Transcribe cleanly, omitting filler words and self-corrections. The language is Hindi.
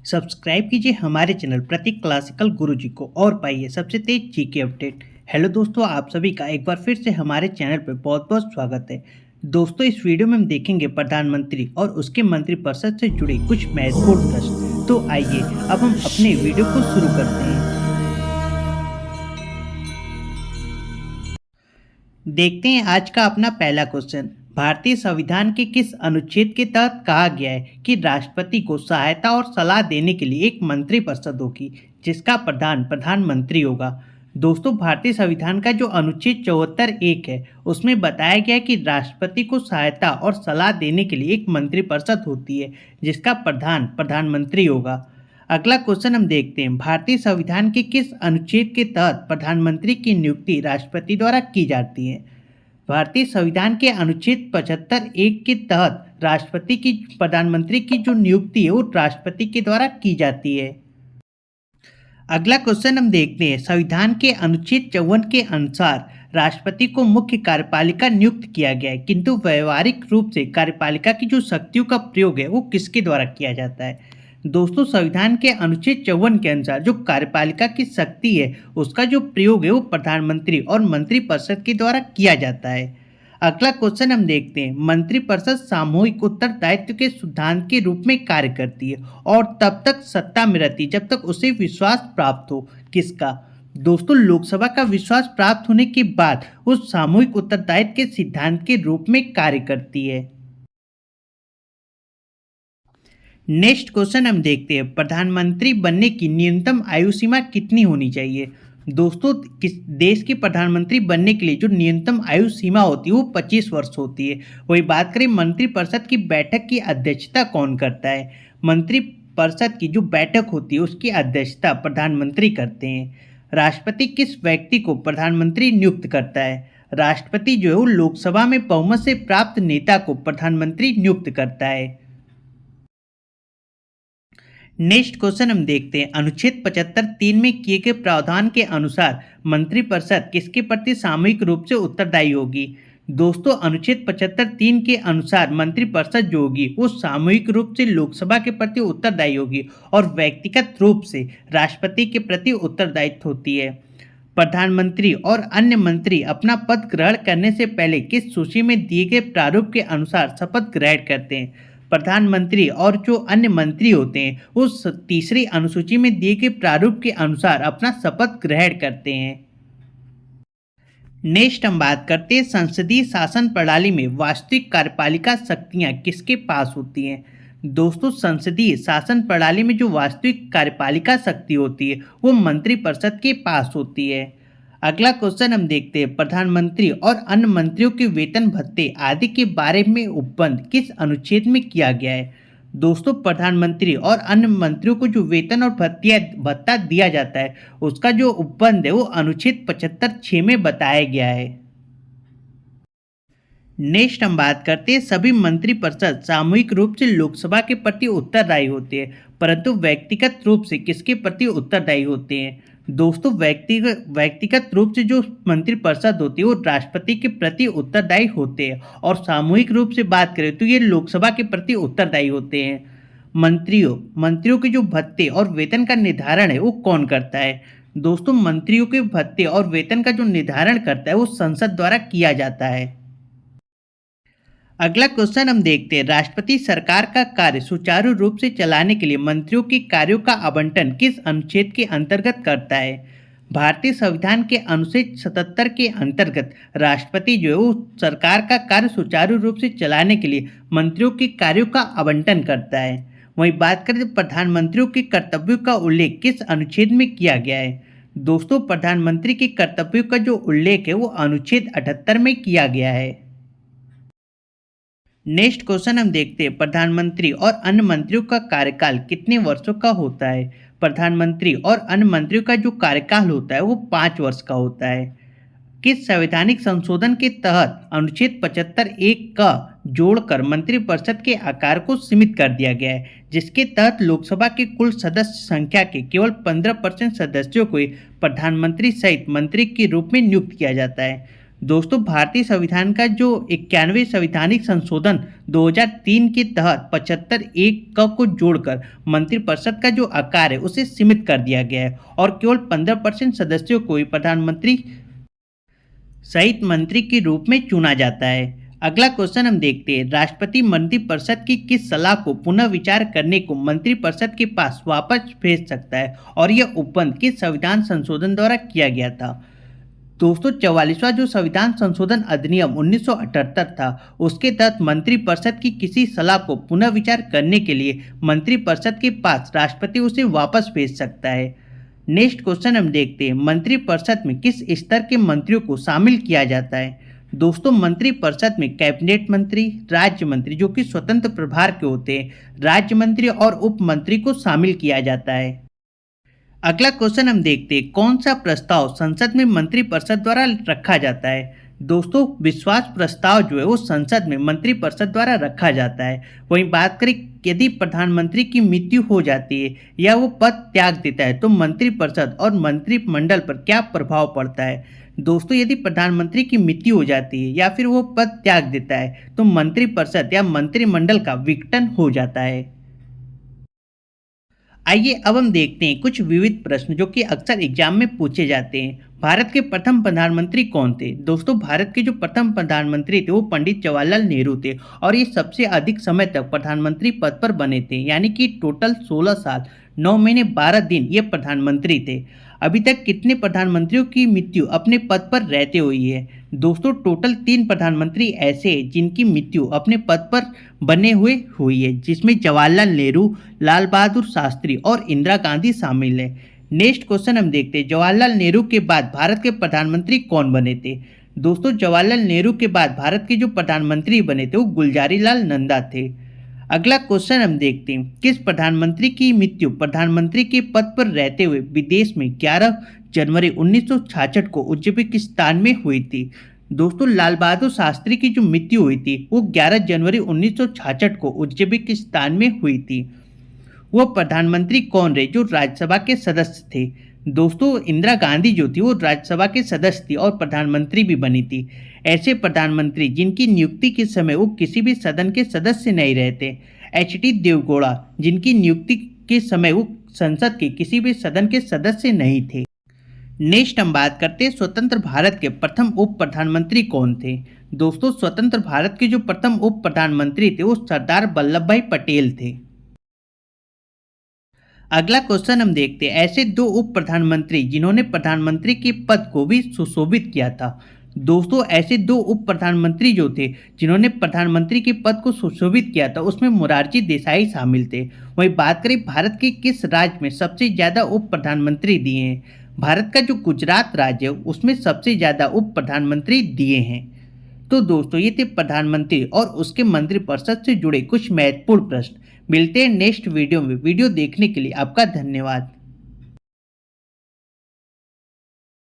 सब्सक्राइब कीजिए हमारे चैनल प्रतीक क्लासिकल गुरुजी को और पाइए सबसे तेज जीके अपडेट। हेलो दोस्तों, आप सभी का एक बार फिर से हमारे चैनल पर बहुत बहुत स्वागत है। दोस्तों, इस वीडियो में हम देखेंगे प्रधानमंत्री और उसके मंत्रिपरिषद से जुड़े कुछ महत्वपूर्ण प्रश्न। तो आइए अब हम अपने वीडियो को शुरू करते हैं। देखते हैं आज का अपना पहला क्वेश्चन। भारतीय संविधान के किस अनुच्छेद के तहत कहा गया है कि राष्ट्रपति को सहायता और सलाह देने के लिए एक मंत्रिपरिषद होगी जिसका प्रधान प्रधानमंत्री होगा। दोस्तों, भारतीय संविधान का जो अनुच्छेद 74(1) है उसमें बताया गया है कि राष्ट्रपति को सहायता और सलाह देने के लिए एक मंत्रिपरिषद होती है जिसका प्रधान प्रधानमंत्री होगा। अगला क्वेश्चन हम देखते हैं, भारतीय संविधान के किस अनुच्छेद के तहत प्रधानमंत्री की नियुक्ति राष्ट्रपति द्वारा की जाती है। भारतीय संविधान के अनुच्छेद 75(1) के तहत राष्ट्रपति की प्रधानमंत्री की जो नियुक्ति है वो राष्ट्रपति के द्वारा की जाती है। अगला क्वेश्चन हम देखते हैं, संविधान के अनुच्छेद 54 के अनुसार राष्ट्रपति को मुख्य कार्यपालिका नियुक्त किया गया है, किंतु व्यवहारिक रूप से कार्यपालिका की जो शक्तियों का प्रयोग है वो किसके द्वारा किया जाता है। दोस्तों, संविधान के अनुच्छेद 54 के अनुसार जो कार्यपालिका की शक्ति है उसका जो प्रयोग है वो प्रधानमंत्री और मंत्रिपरिषद के द्वारा किया जाता है। अगला क्वेश्चन हम देखते हैं, मंत्रिपरिषद सामूहिक उत्तरदायित्व के सिद्धांत के रूप में कार्य करती है और तब तक सत्ता में रहती है जब तक उसे विश्वास प्राप्त हो। किसका? दोस्तों, लोकसभा का विश्वास प्राप्त होने के बाद उस सामूहिक उत्तरदायित्व के सिद्धांत के रूप में कार्य करती है। नेक्स्ट क्वेश्चन हम देखते हैं, प्रधानमंत्री बनने की न्यूनतम आयु सीमा कितनी होनी चाहिए। दोस्तों, किस देश के प्रधानमंत्री बनने के लिए जो न्यूनतम आयु सीमा होती है वो 25 वर्ष होती है। वही बात करें मंत्रिपरिषद की बैठक की अध्यक्षता कौन करता है। मंत्रिपरिषद की जो बैठक होती है उसकी अध्यक्षता प्रधानमंत्री करते हैं। राष्ट्रपति किस व्यक्ति को प्रधानमंत्री नियुक्त करता है। राष्ट्रपति जो है वो लोकसभा में बहुमत से प्राप्त नेता को प्रधानमंत्री नियुक्त करता है। नेक्स्ट क्वेश्चन हम देखते हैं, अनुच्छेद 75(3) में किए गए प्रावधान के अनुसार मंत्रिपरिषद किसके प्रति सामूहिक रूप से उत्तरदायी होगी। दोस्तों, अनुच्छेद 75(3) के अनुसार मंत्रिपरिषद जो होगी वो सामूहिक रूप से लोकसभा के प्रति उत्तरदायी होगी और व्यक्तिगत रूप से राष्ट्रपति के प्रति उत्तरदायित्व होती है। प्रधानमंत्री और अन्य मंत्री अपना पद ग्रहण करने से पहले किस सूची में दिए गए प्रारूप के अनुसार शपथ ग्रहण करते हैं। प्रधानमंत्री और जो अन्य मंत्री होते हैं उस तीसरी अनुसूची में दिए गए प्रारूप के अनुसार अपना शपथ ग्रहण करते हैं। नेक्स्ट हम बात करते हैं, संसदीय शासन प्रणाली में वास्तविक कार्यपालिका शक्तियां किसके पास होती हैं। दोस्तों, संसदीय शासन प्रणाली में जो वास्तविक कार्यपालिका शक्ति होती है वो मंत्रिपरिषद के पास होती है। अगला क्वेश्चन हम देखते हैं, प्रधानमंत्री और अन्य मंत्रियों के वेतन भत्ते आदि के बारे में उपबंध किस अनुच्छेद में किया गया है। दोस्तों, प्रधानमंत्री और अन्य मंत्रियों को जो वेतन और भत्ता दिया जाता है उसका जो उपबंध है वो अनुच्छेद 75(6) में बताया गया है। नेक्स्ट हम बात करते हैं, सभी मंत्रिपरिषद सामूहिक रूप से लोकसभा के प्रति उत्तरदायी होते हैं, परंतु व्यक्तिगत रूप से किसके प्रति उत्तरदायी होते हैं। दोस्तों, व्यक्तिगत रूप से जो मंत्रिपरिषद होती है वो राष्ट्रपति के प्रति उत्तरदायी होते हैं और सामूहिक रूप से बात करें तो ये लोकसभा के प्रति उत्तरदायी होते हैं। मंत्रियों के जो भत्ते और वेतन का निर्धारण है वो कौन करता है। दोस्तों, मंत्रियों के भत्ते और वेतन का जो निर्धारण करता है वो संसद द्वारा किया जाता है। अगला क्वेश्चन हम देखते हैं, राष्ट्रपति सरकार का कार्य सुचारू रूप से चलाने के लिए मंत्रियों के कार्यों का आवंटन किस अनुच्छेद के अंतर्गत करता है। भारतीय संविधान के अनुच्छेद 77 के अंतर्गत राष्ट्रपति जो है वो सरकार का कार्य सुचारू रूप से चलाने के लिए मंत्रियों के कार्यों का आवंटन करता है। वहीं बात करें तो प्रधानमंत्रियों के कर्तव्यों का उल्लेख किस अनुच्छेद में किया गया है। दोस्तों, प्रधानमंत्री के कर्तव्यों का जो उल्लेख है वो अनुच्छेद 78 में किया गया है। नेक्स्ट क्वेश्चन हम देखते हैं, प्रधानमंत्री और अन्य मंत्रियों का कार्यकाल कितने वर्षों का होता है। प्रधानमंत्री और अन्य मंत्रियों का जो कार्यकाल होता है वो 5 वर्ष का होता है। किस संवैधानिक संशोधन के तहत अनुच्छेद 75(1) का जोड़कर मंत्रिपरिषद के आकार को सीमित कर दिया गया है, जिसके तहत लोकसभा के कुल सदस्य संख्या के केवल 15% सदस्यों को प्रधानमंत्री सहित मंत्री के रूप में नियुक्त किया जाता है। दोस्तों, भारतीय संविधान का जो 91वें संवैधानिक संशोधन 2003 के तहत 75 एक को जोड़कर मंत्रिपरिषद का जो आकार है उसे सीमित कर दिया गया है और केवल 15% सदस्यों को ही प्रधानमंत्री सहित मंत्री के रूप में चुना जाता है। अगला क्वेश्चन हम देखते हैं, राष्ट्रपति मंत्रिपरिषद की किस सलाह को पुनः विचार करने को मंत्रिपरिषद के पास वापस भेज सकता है और यह उपबंध किस संविधान संशोधन द्वारा किया गया था। दोस्तों 44वां जो संविधान संशोधन अधिनियम 1978 था उसके तहत मंत्रिपरिषद की किसी सलाह को पुनः विचार करने के लिए मंत्रिपरिषद के पास राष्ट्रपति उसे वापस भेज सकता है। नेक्स्ट क्वेश्चन हम देखते हैं, मंत्रिपरिषद में किस स्तर के मंत्रियों को शामिल किया जाता है। दोस्तों मंत्रिपरिषद में कैबिनेट मंत्री, राज्य मंत्री जो कि स्वतंत्र प्रभार के होते हैं, राज्य मंत्री और उप मंत्री को शामिल किया जाता है। अगला क्वेश्चन हम देखते हैं, कौन सा प्रस्ताव संसद में मंत्रिपरिषद द्वारा रखा जाता है। दोस्तों विश्वास प्रस्ताव जो है वो संसद में मंत्रिपरिषद द्वारा रखा जाता है। वहीं बात करें यदि प्रधानमंत्री की मृत्यु हो जाती है या वो पद त्याग देता है तो मंत्रिपरिषद और मंत्रिमंडल पर क्या प्रभाव पड़ता है। दोस्तों यदि प्रधानमंत्री की मृत्यु हो जाती है या फिर वो पद त्याग देता है तो मंत्रिपरिषद या मंत्रिमंडल का विघटन हो जाता है। आइए अब हम देखते हैं कुछ विविध प्रश्न जो कि अक्सर एग्जाम में पूछे जाते हैं। भारत के प्रथम प्रधानमंत्री कौन थे। दोस्तों भारत के जो प्रथम प्रधानमंत्री थे वो पंडित जवाहरलाल नेहरू थे और ये सबसे अधिक समय तक प्रधानमंत्री पद पर बने थे, यानी कि टोटल 16 साल 9 महीने 12 दिन ये प्रधानमंत्री थे। अभी तक कितने प्रधानमंत्रियों की मृत्यु अपने पद पर रहते हुई है। दोस्तों टोटल 3 प्रधानमंत्री ऐसे हैं जिनकी मृत्यु अपने पद पर बने हुए हुई है, जिसमें जवाहरलाल नेहरू, लाल बहादुर शास्त्री और इंदिरा गांधी शामिल है। नेक्स्ट क्वेश्चन हम देखते हैं, जवाहरलाल नेहरू के बाद भारत के प्रधानमंत्री कौन बने थे। दोस्तों जवाहरलाल नेहरू के बाद भारत के जो प्रधानमंत्री बने थे वो गुलजारी लाल नंदा थे। अगला क्वेश्चन हम देखते हैं, किस प्रधानमंत्री की मृत्यु प्रधानमंत्री के पद पर रहते हुए विदेश में 11 जनवरी 1966 को उज्बेकिस्तान में हुई थी। दोस्तों लाल बहादुर शास्त्री की जो मृत्यु हुई थी वो 11 जनवरी 1966 को उज्बेकिस्तान में हुई थी। वो प्रधानमंत्री कौन रहे जो राज्यसभा के सदस्य थे। दोस्तों इंदिरा गांधी जो थी वो राज्यसभा के सदस्य थी और प्रधानमंत्री भी बनी थी। ऐसे प्रधानमंत्री जिनकी नियुक्ति के समय वो किसी भी सदन के सदस्य नहीं रहते। एच.डी. देवगौड़ा जिनकी नियुक्ति के समय वो संसद के किसी भी सदन के सदस्य नहीं थे। नेक्स्ट हम बात करते हैं स्वतंत्र भारत के प्रथम उप प्रधानमंत्री कौन थे। दोस्तों स्वतंत्र भारत के जो प्रथम उप प्रधानमंत्री थे वो सरदार वल्लभ भाई पटेल थे। अगला क्वेश्चन हम देखते हैं, ऐसे 2 उप प्रधानमंत्री जिन्होंने प्रधानमंत्री के पद को भी सुशोभित किया था। दोस्तों ऐसे 2 उप प्रधानमंत्री जो थे जिन्होंने प्रधानमंत्री के पद को सुशोभित किया था उसमें मोरारजी देसाई शामिल थे। वहीं बात करें भारत के किस राज्य में सबसे ज़्यादा उप प्रधानमंत्री दिए हैं। भारत का जो गुजरात राज्य है उसमें सबसे ज़्यादा उप प्रधानमंत्री दिए हैं। तो दोस्तों ये थे प्रधानमंत्री और उसके मंत्रिपरिषद से जुड़े कुछ महत्वपूर्ण प्रश्न। मिलते हैं नेक्स्ट वीडियो में। वीडियो देखने के लिए आपका धन्यवाद।